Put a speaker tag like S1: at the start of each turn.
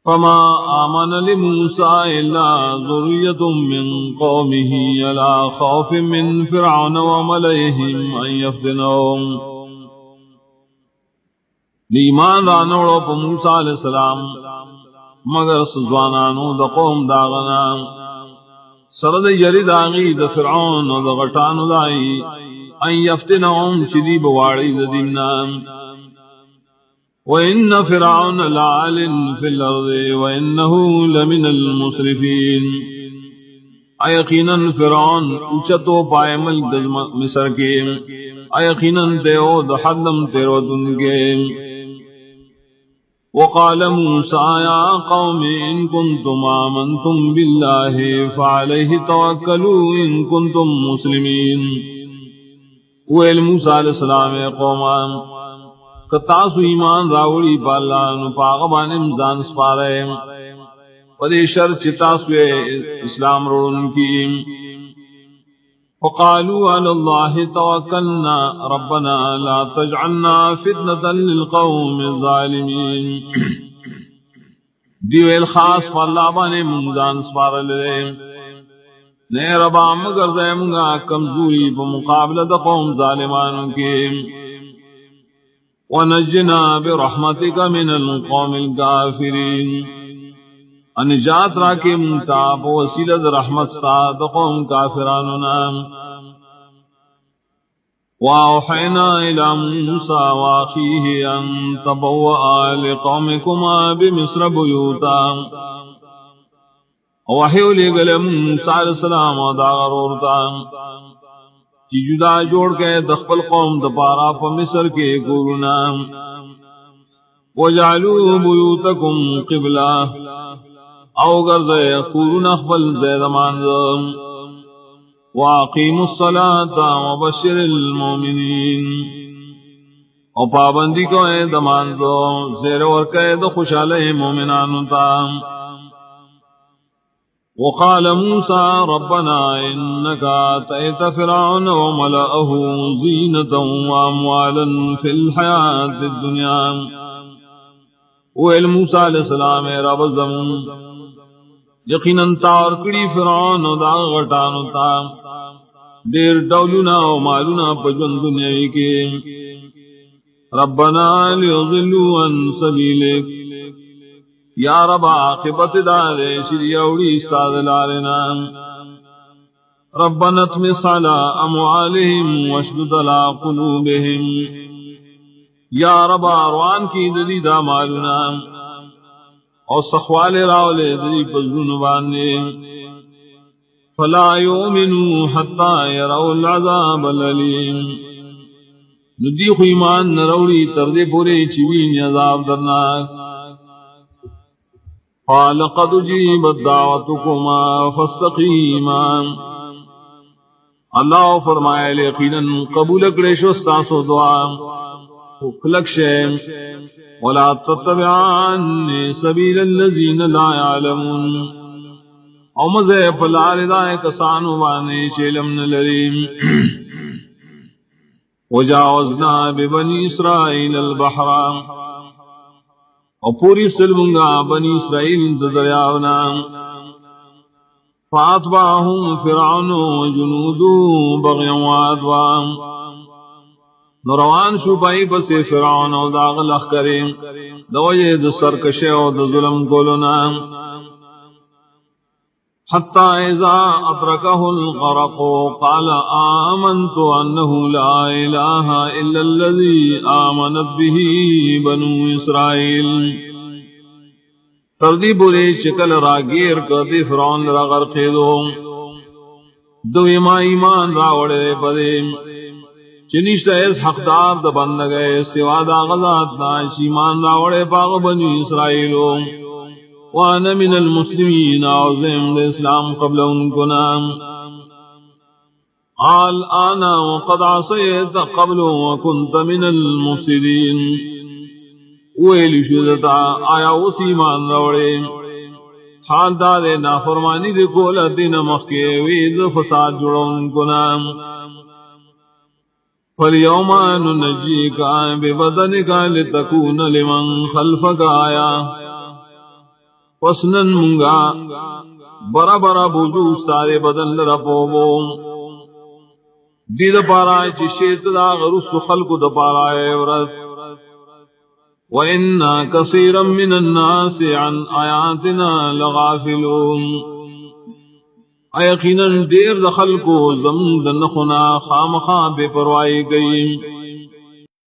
S1: فما آمن لموسى إلا ذرية من قومه على خوف من فرعون وملئهم أن يفتنهم. ایمان رانوڑو پا موسیٰ علیہ السلام مگر سزوانانو دا قوم داغنا سرد یری داغی دا فرعون و دا غٹانو دائی ان یفتنهم چدی بواری دا دیمنا. وَإِنَّ فِرْعَوْنَ لَعَالٍ فِي الْأَرْضِ وَإِنَّهُ لَمِنَ الْمُسْرِفِينَ. یقیناً فرعون اچتو پائے ملک مصر کے یقیناً دیو دا حدم تیرو دن کے. وقال موسى يا قوم إن كنتم آمنتم بالله فعليه توكلوا إن كنتم مسلمين. ویل موسیٰ علیہ السلام قومان کتاسو ایمان راوڑی پالا نو پاغبان امزان سپارے پدی شر چتاسو اسلام رون کی. وقالوا على الله توكلنا ربنا لا تجعلنا فتنة للقوم الظالمين. دیویل خاص فاللہ بانے امزان سپار لے نئے ربا مگر زیمگا کمزوری پا مقابلہ دا قوم ظالمانوں کے. ونجنا برحمتك من القوم الكافرين. انجات راکے منتاب وسیلت رحمت سات قوم کافراننا. وَأَوْحَيْنَا إِلَى مُوسَى وَأَخِيهِ أَن تَبَوَّآ لِقَوْمِكُمَا بِمِصْرَ بُيُوتًا. وحی لے گلے موسیٰ علیہ السلام داغر اورتا چی جدا جوڑ کے دخل قوم دپارا پا مصر کے گورنا. وَجَعَلُوا بُيُوتَكُمْ قِبْلَةً. او گردے قورن اخبل زیدمان ذم. وَأَقِيمُوا الصَّلَاةَ وَبَشِّرِ الْمُؤْمِنِينَ. او پابندی کو اے دمان دو زیر ورکے دو خوشالے مومنانو تام. وقال موسى ربنا إنك آتيت فرعون وملأه زينة وأموالا في الحياة الدنيا. ویل موسیٰ علیہ السلام رب زمون یقیناً تاور کڑی فرعون و دا غٹانو تا دیر دولنا و مالنا پجن دنیای کے. ربنا لیضلوا عن سبیلک. یا رب عاقبت دارے شری اوڑی استاد لارنا. ربنا اطمس على اموالهم واشدد على قلوبهم. یا رب اروان کی دلی دا مالنا اور سخوال راولے دلی پزن بانے. فلا یؤمنوا حتى يروا العذاب العلیم. ندیخ ایمان نروڑی تردے پورے چوین عذاب درناک. قال قد اجیبت دعوتکما فاستقیما. اللہ فرمائے یقیناً قبول کرشو استاسو دعا کلک شیم. ولا تتبعان سبیل الذین لا يعلمون. او مزے پلار دائے کسانو بانے چیلم نلریم. وجاوزنا ببنی اسرائیل البحرام. اور پوری سلمنگا بنی اسرائیل دریاونا. فاتبعهم فرعون وجنوده بغيا وعدوا. نروان شو پائی پس فرعون و داغ لخکرین دوجہ د سرکشے و د ظلم کولنا. حتی اذا ادرکه الغرق قال آمنت انه لا الہ الا الذي آمنت به بنو اسرائیل. تردی بولے چکل راگیر کردی فرعون را غرقے دو ما ایمان راوڑے پدے چنیشتا اس حقدار دا بند گئے سوا دا غزات ناش ایمان راوڑے پاغ بنی اسرائیلو. وانا من المسلمین عظیم اسلام قبل انکو نام. قال آنا وقد عصیت قبل وکنت من المفسدین. ویلی شدتا آیا اس ایمان روڑے حال دارے نافرمانی دے کولا دین مخی وید فساد جڑون کنام. فَالْيَوْمَ نُنَجِّيكَ بِبَدَنِكَ لِتَكُونَ لِمَنْ خَلْفَكَ آیَةً. وسنن منگا برا برا بوجو سارے بدن لرپوبو دید پارائے چشیت دا غرس خلق دا پارائے ورد وَإِنَّا كَثِيرًا مِّنَ النَّاسِ عَنْ آيَاتِنَا لَغَافِلُونَ یقیناً دیر دا خلقو زمون دا نخنا خامخا بے پروائی گئی